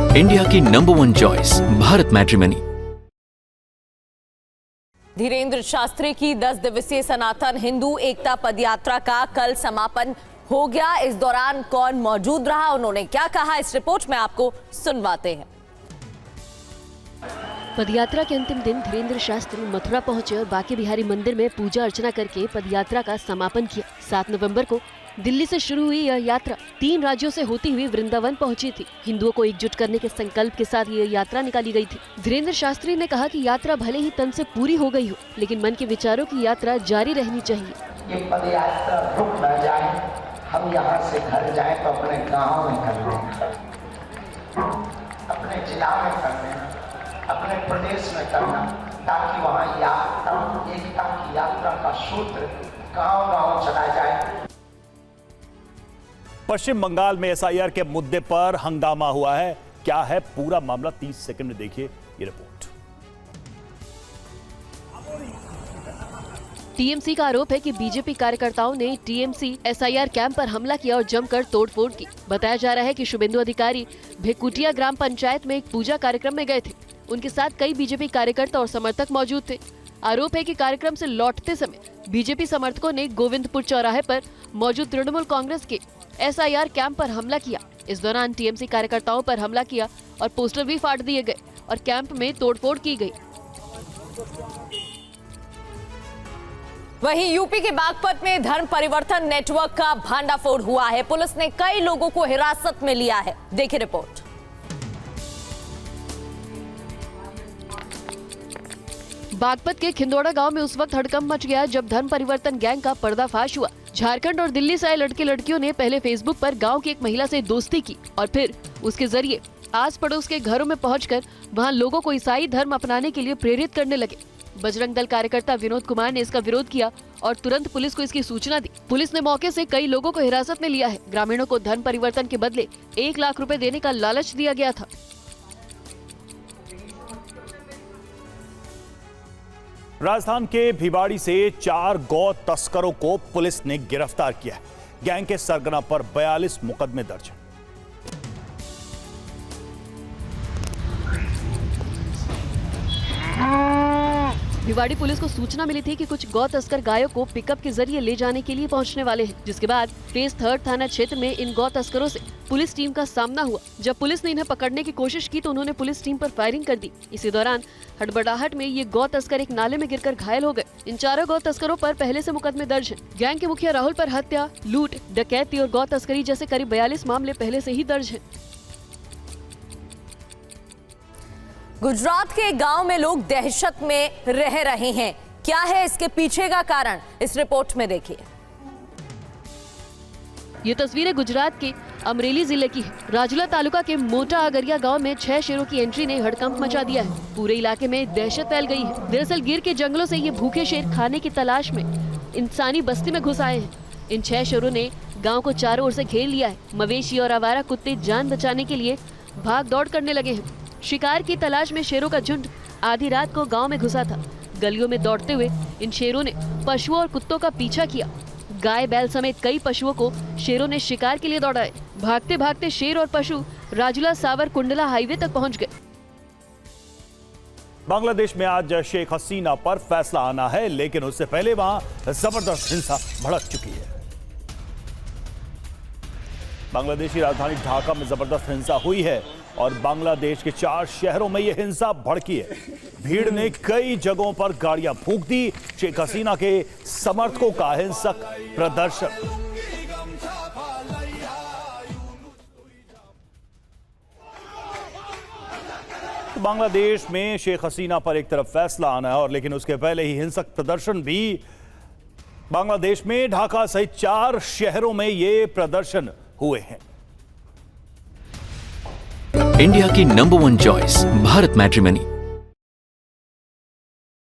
India की number 1 choice Bharat matrimony. Dhirendra Shastri की 10 दिवसीय सनातन हिंदू एकता पदयात्रा का कल समापन हो गया। इस दौरान कौन मौजूद रहा, उन्होंने क्या कहा, इस रिपोर्ट में आपको सुनवाते हैं। पदयात्रा के अंतिम दिन धीरेन्द्र शास्त्री मथुरा पहुंचे और बांके बिहारी मंदिर में पूजा अर्चना करके पदयात्रा का समापन किया। 7 नवंबर को दिल्ली से शुरू हुई यह यात्रा 3 राज्यों से होती हुई वृंदावन पहुंची थी। हिंदुओं को एकजुट करने के संकल्प के साथ यह यात्रा निकाली गई थी। धीरेन्द्र शास्त्री ने कहा कि यात्रा भले ही तन से पूरी हो गई हो, लेकिन मन के विचारों की यात्रा जारी रहनी चाहिए। ये पदयात्रा रुक न जाए, हम यहाँ से घर जाए तो अपने गाँव में कर लें, अपने जिला में कर लें, अपने प्रदेश में करना, ताकि वहाँ एकता की यात्रा का सूत्र गांव-गांव चला जाए। पश्चिम बंगाल में एसआईआर के मुद्दे पर हंगामा हुआ है। क्या है पूरा मामला, 30 सेकंड में देखिए ये रिपोर्ट। टीएमसी का आरोप है कि बीजेपी कार्यकर्ताओं ने टीएमसी एसआईआर कैंप पर हमला किया और जमकर तोड़फोड़ की। बताया जा रहा है कि शुभेंदु अधिकारी भेकुटिया ग्राम पंचायत में एक पूजा कार्यक्रम में गए थे। उनके साथ कई बीजेपी कार्यकर्ता और समर्थक मौजूद थे। आरोप है कि कार्यक्रम से लौटते समय बीजेपी समर्थकों ने गोविंदपुर चौराहे पर मौजूद तृणमूल कांग्रेस के एसआईआर कैंप पर हमला किया। इस दौरान टीएमसी कार्यकर्ताओं पर हमला किया और पोस्टर भी फाड़ दिए गए और कैंप में तोड़फोड़ की गई। वहीं यूपी के बागपत में धर्म परिवर्तन नेटवर्क का भांडाफोड़ हुआ है। पुलिस ने कई लोगों को हिरासत में लिया है। देखिए रिपोर्ट। बागपत के खिंदौड़ा गांव में उस वक्त हड़कंप मच गया जब धर्म परिवर्तन गैंग का पर्दाफाश हुआ। झारखंड और दिल्ली से आए लड़के लड़कियों ने पहले फेसबुक पर गांव की एक महिला से दोस्ती की और फिर उसके जरिए आस पड़ोस के घरों में पहुंचकर वहां लोगों को ईसाई धर्म अपनाने के लिए प्रेरित करने लगे। बजरंग दल कार्यकर्ता विनोद कुमार ने इसका विरोध किया और तुरंत पुलिस को इसकी सूचना दी। पुलिस ने मौके से कई लोगों को हिरासत में लिया है। ग्रामीणों को धर्म परिवर्तन के बदले 1 लाख रुपए देने का लालच दिया गया था। राजस्थान के भिवाड़ी से 4 गौ तस्करों को पुलिस ने गिरफ्तार किया है। गैंग के सरगना पर 42 मुकदमे दर्ज हैं। भिवाड़ी पुलिस को सूचना मिली थी कि कुछ गौ तस्कर गायों को पिकअप के जरिए ले जाने के लिए पहुंचने वाले हैं, जिसके बाद फेज 3 थाना क्षेत्र में इन गौ तस्करों से पुलिस टीम का सामना हुआ। जब पुलिस ने इन्हें पकड़ने की कोशिश की तो उन्होंने पुलिस टीम पर फायरिंग कर दी। इसी दौरान हड़बड़ाहट में ये गौ तस्कर एक नाले में गिरकर घायल हो गए। इन 4 गौ तस्करों पर पहले से मुकदमे दर्ज हैं। गैंग के मुखिया राहुल पर हत्या, लूट, डकैती और गौ तस्करी जैसे करीब 42 मामले पहले से ही दर्ज हैं। गुजरात के गांव में लोग दहशत में रह रहे हैं। क्या है इसके पीछे का कारण, इस रिपोर्ट में देखिए। ये तस्वीरें गुजरात के अमरेली जिले की है। राजूला तालुका के मोटा अगरिया गांव में 6 शेरों की एंट्री ने हड़कंप मचा दिया है। पूरे इलाके में दहशत फैल गई है। दरअसल गिर के जंगलों से ये भूखे शेर खाने की तलाश में इंसानी बस्ती में घुस आए हैं। इन 6 शेरों ने गाँव को चारों ओर से घेर लिया है। मवेशी और आवारा कुत्ते जान बचाने के लिए भाग दौड़ करने लगे हैं। शिकार की तलाश में शेरों का झुंड आधी रात को गांव में घुसा था। गलियों में दौड़ते हुए इन शेरों ने पशुओं और कुत्तों का पीछा किया। गाय बैल समेत कई पशुओं को शेरों ने शिकार के लिए दौड़ाए। भागते भागते शेर और पशु राजूला सावर कुंडला हाईवे तक पहुंच गए। बांग्लादेश में आज शेख हसीना पर फैसला आना है, लेकिन उससे पहले वहां जबरदस्त हिंसा भड़क चुकी है। बांग्लादेशी राजधानी ढाका में जबरदस्त हिंसा हुई है और बांग्लादेश के 4 शहरों में यह हिंसा भड़की है। भीड़ ने कई जगहों पर गाड़ियां फूंक दी। शेख हसीना के समर्थकों का हिंसक प्रदर्शन। बांग्लादेश में शेख हसीना पर एक तरफ फैसला आना है और लेकिन उसके पहले ही हिंसक प्रदर्शन भी बांग्लादेश में ढाका सहित 4 शहरों में ये प्रदर्शन हुए हैं। इंडिया की नंबर 1 चॉइस भारत मैट्रिमनी।